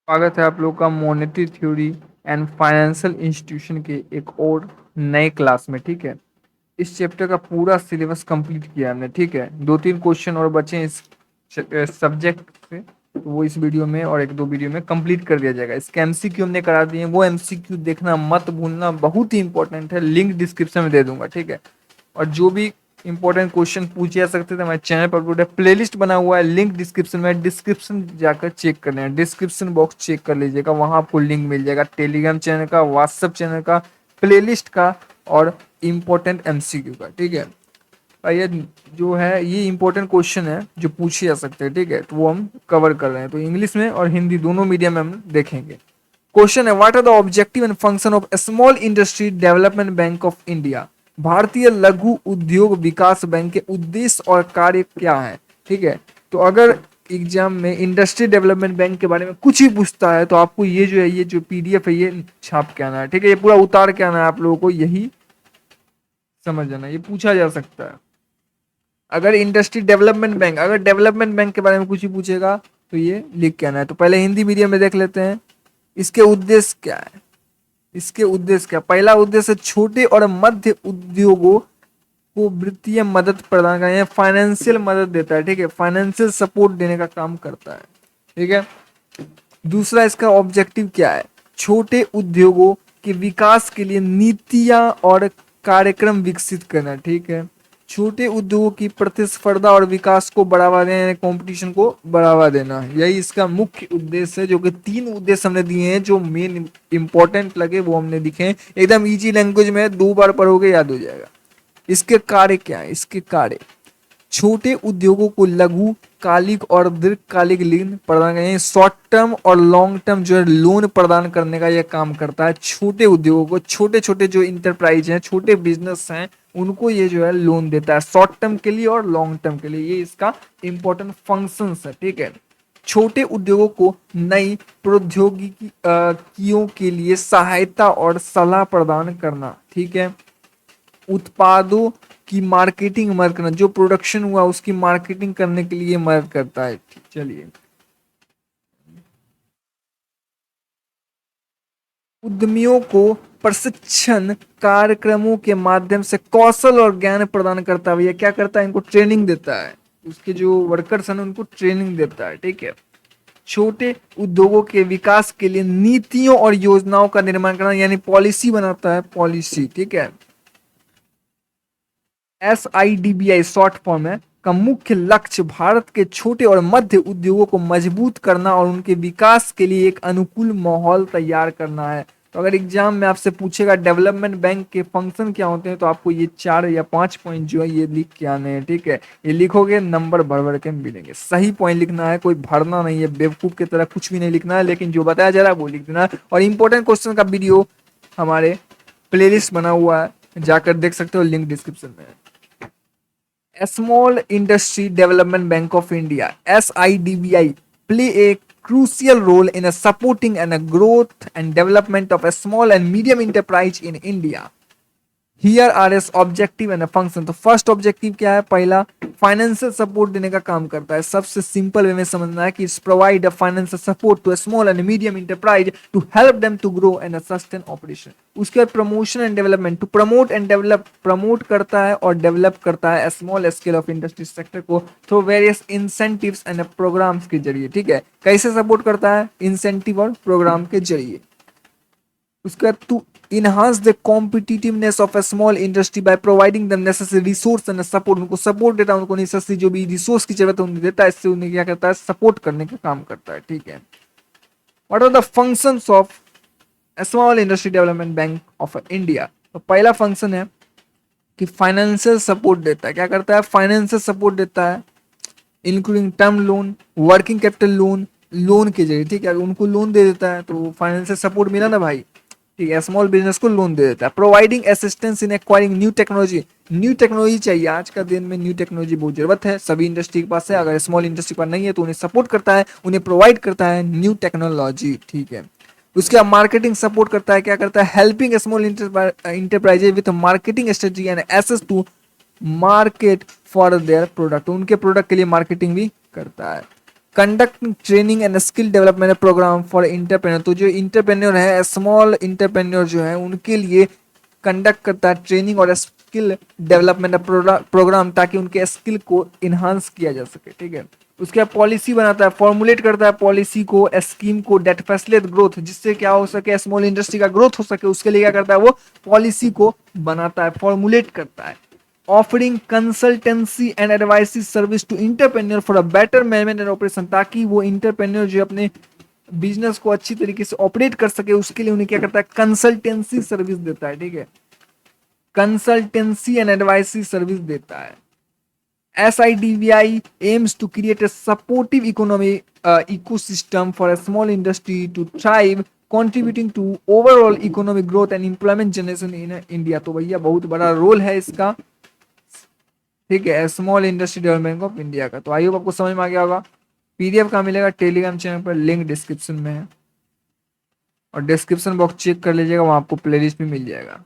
स्वागत है आप लोग का monetary theory and financial institution के एक और नए क्लास में। ठीक है, इस चैप्टर का पूरा सिलेबस कंप्लीट किया हमने। ठीक है, 2-3 क्वेश्चन और बचे हैं इस सब्जेक्ट से, तो वो इस वीडियो में और 1-2 वीडियो में कंप्लीट कर दिया जाएगा। इसके एमसीक्यू हमने करा दिए हैं, वो एमसीक्यू देखना मत भूलना, बहुत ही इंपॉर्टेंट है। लिंक डिस्क्रिप्शन में दे दूंगा। ठीक है, और जो भी इंपॉर्टेंट क्वेश्चन पूछे जा सकते थे हमारे चैनल पर अपलोड है, प्लेलिस्ट बना हुआ है, लिंक डिस्क्रिप्शन में। डिस्क्रिप्शन जाकर चेक कर लेना, डिस्क्रिप्शन बॉक्स चेक कर लीजिएगा, वहां आपको लिंक मिल जाएगा टेलीग्राम चैनल का, व्हाट्सएप चैनल का, प्लेलिस्ट का और इम्पोर्टेंट एमसीक्यू का। ठीक है, और ये जो है ये इंपॉर्टेंट क्वेश्चन है जो पूछे जा सकते हैं। ठीक है, तो वो हम कवर कर रहे हैं, तो इंग्लिश में और हिंदी दोनों मीडियम में हम देखेंगे। क्वेश्चन है, what are the objective and function of small industry development bank of India? भारतीय लघु उद्योग विकास बैंक के उद्देश्य और कार्य क्या है? ठीक है, तो अगर एग्जाम में इंडस्ट्री डेवलपमेंट बैंक के बारे में कुछ ही पूछता है तो आपको ये जो है, ये जो पीडीएफ है, ये छाप के आना है। ठीक है, ये पूरा उतार के आना है आप लोगों को, यही समझ जाना, ये पूछा जा सकता है। अगर इंडस्ट्री डेवलपमेंट बैंक, अगर डेवलपमेंट बैंक के बारे में कुछ ही पूछेगा तो ये लिख के आना है। तो पहले हिंदी मीडियम में देख लेते हैं, इसके उद्देश्य क्या है। इसके उद्देश्य क्या? पहला उद्देश्य छोटे और मध्य उद्योगों को वित्तीय मदद प्रदान करना, फाइनेंशियल मदद देता है। ठीक है, फाइनेंशियल सपोर्ट देने का काम करता है। ठीक है, दूसरा इसका ऑब्जेक्टिव क्या है? छोटे उद्योगों के विकास के लिए नीतियां और कार्यक्रम विकसित करना। ठीक है, छोटे उद्योगों की प्रतिस्पर्धा और विकास को बढ़ावा देना, कंपटीशन को बढ़ावा देना, यही इसका मुख्य उद्देश्य है। जो कि 3 उद्देश्य हमने दिए हैं, जो मेन इंपॉर्टेंट लगे वो हमने दिखे हैं। एकदम इजी लैंग्वेज में 2 बार पढ़ोगे याद हो जाएगा। इसके कार्य क्या है? इसके कार्य, छोटे उद्योगों को लघु कालिक और दीर्घकालिक ऋण प्रदान करें, शॉर्ट टर्म और लॉन्ग टर्म जो है लोन प्रदान करने का यह काम करता है। छोटे उद्योगों को, छोटे छोटे जो इंटरप्राइज हैं, छोटे बिजनेस हैं, उनको ये जो है लोन देता है, शॉर्ट टर्म के लिए और लॉन्ग टर्म के लिए। ये इसका इंपॉर्टेंट फंक्शंस है। ठीक है, छोटे उद्योगों को नई प्रौद्योगिकियों के लिए सहायता और सलाह प्रदान करना। ठीक है, उत्पादों की मार्केटिंग मदद करना, जो प्रोडक्शन हुआ उसकी मार्केटिंग करने के लिए मदद करता है। चलिए, उद्यमियों को प्रशिक्षण कार्यक्रमों के माध्यम से कौशल और ज्ञान प्रदान करता है। भैया क्या करता है? इनको ट्रेनिंग देता है, उसके जो वर्कर्स हैं उनको ट्रेनिंग देता है। ठीक है, छोटे उद्योगों के विकास के लिए नीतियों और योजनाओं का निर्माण करना, यानी पॉलिसी बनाता है, पॉलिसी। ठीक है, SIDBI शॉर्ट फॉर्म है, का मुख्य लक्ष्य भारत के छोटे और मध्य उद्योगों को मजबूत करना और उनके विकास के लिए एक अनुकूल माहौल तैयार करना है। तो अगर एग्जाम में आपसे पूछेगा डेवलपमेंट बैंक के फंक्शन क्या होते हैं, तो आपको ये 4 या 5 पॉइंट जो है ये लिख के आने हैं। ठीक है, ये लिखोगे नंबर भर भर के मिलेंगे। सही पॉइंट लिखना है, कोई भरना नहीं है, बेवकूफ की तरह कुछ भी नहीं लिखना है, लेकिन जो बताया जा रहा है वो लिख देना है। और इंपॉर्टेंट क्वेश्चन का वीडियो हमारे प्लेलिस्ट बना हुआ है, जाकर देख सकते हो, लिंक डिस्क्रिप्शन में है। Small Industry Development Bank of India (SIDBI) play a crucial role in supporting and growth and development of a small and medium enterprise in India. Here R S objective and function. तो first objective क्या है? पहला, financial support देने का काम करता है। सबसे सिंपल वे में समझना है कि provide a financial support to small and medium enterprise to help them to grow and sustain operation. उसके बाद promotion and development, to promote and develop, promote करता है और डेवलप करता है small scale of industry sector को through various incentives and programs के जरिए। ठीक है, कैसे सपोर्ट करता है? इंसेंटिव और प्रोग्राम के जरिए। उसके बाद to enhance the competitiveness of a small industry by providing them necessary resource and support, उनको सपोर्ट देता है, उनको नेसेसरी जो भी रिसोर्स की जरूरत है उन्हें देता है, इससे उन्हें क्या करता है? सपोर्ट करने का काम करता है। ठीक है, what are the functions of small industry development bank of India? तो पहला फंक्शन है कि फाइनेंशियल सपोर्ट देता है। क्या करता है? फाइनेंशियल सपोर्ट देता है, including term loan, working capital loan, loan के जरिए। ठीक है, उनको लोन दे देता है तो फाइनेंशियल सपोर्ट मिला ना भाई। ठीक है, स्मॉल बिजनेस को लोन दे देता है। Providing assistance in acquiring new technology, new technology चाहिए, आज का दिन में न्यू टेक्नोलॉजी बहुत जरूरत है, सभी इंडस्ट्री के पास है। अगर स्मॉल इंडस्ट्री के पास नहीं है तो उन्हें सपोर्ट करता है, उन्हें प्रोवाइड करता है न्यू टेक्नोलॉजी। ठीक है, उसके बाद मार्केटिंग सपोर्ट करता है। क्या करता है? Helping small enterprises with marketing strategy and access to market for their product, उनके प्रोडक्ट के लिए मार्केटिंग भी करता है। Conduct training and skill development program for entrepreneur. तो जो इंटरप्रेन्योर है, स्मॉल इंटरप्रेन्योर जो है उनके लिए कंडक्ट करता है ट्रेनिंग और स्किल डेवलपमेंट प्रोग्राम, ताकि उनके स्किल को इन्हांस किया जा सके, ठीक है। उसके बाद पॉलिसी बनाता है, फॉर्मुलेट करता है पॉलिसी को, स्कीम को डेट फैसिलिटेट ग्रोथ, जिससे क्या हो सके, स्मॉल इंडस्ट्री का ग्रोथ हो सके, उसके लिए क्या करता है, वो पॉलिसी को बनाता है, फॉर्मुलेट करता है। Offering consultancy and advice service to entrepreneur for a better management and operation, ताकि वो इंटरप्रेन्योर जो अपने बिजनेस को अच्छी तरीके से ऑपरेट कर सके, उसके लिए उन्हें क्या करता है, कंसल्टेंसी सर्विस देता है, ठीक है, कंसल्टेंसी एंड एडवाइस सर्विस देता है। SIDBI aims to create a supportive economy ecosystem for a small industry to thrive, contributing to overall economic growth and employment generation in India। तो भैया बहुत बड़ा रोल है इसका, ठीक है, small industry development of India का। तो आई होप आपको समझ में आ गया होगा। PDF कहाँ मिलेगा, टेलीग्राम चैनल पर, लिंक डिस्क्रिप्शन में है, और डिस्क्रिप्शन बॉक्स चेक कर लीजिएगा, वहाँ आपको प्लेलिस्ट भी मिल जाएगा।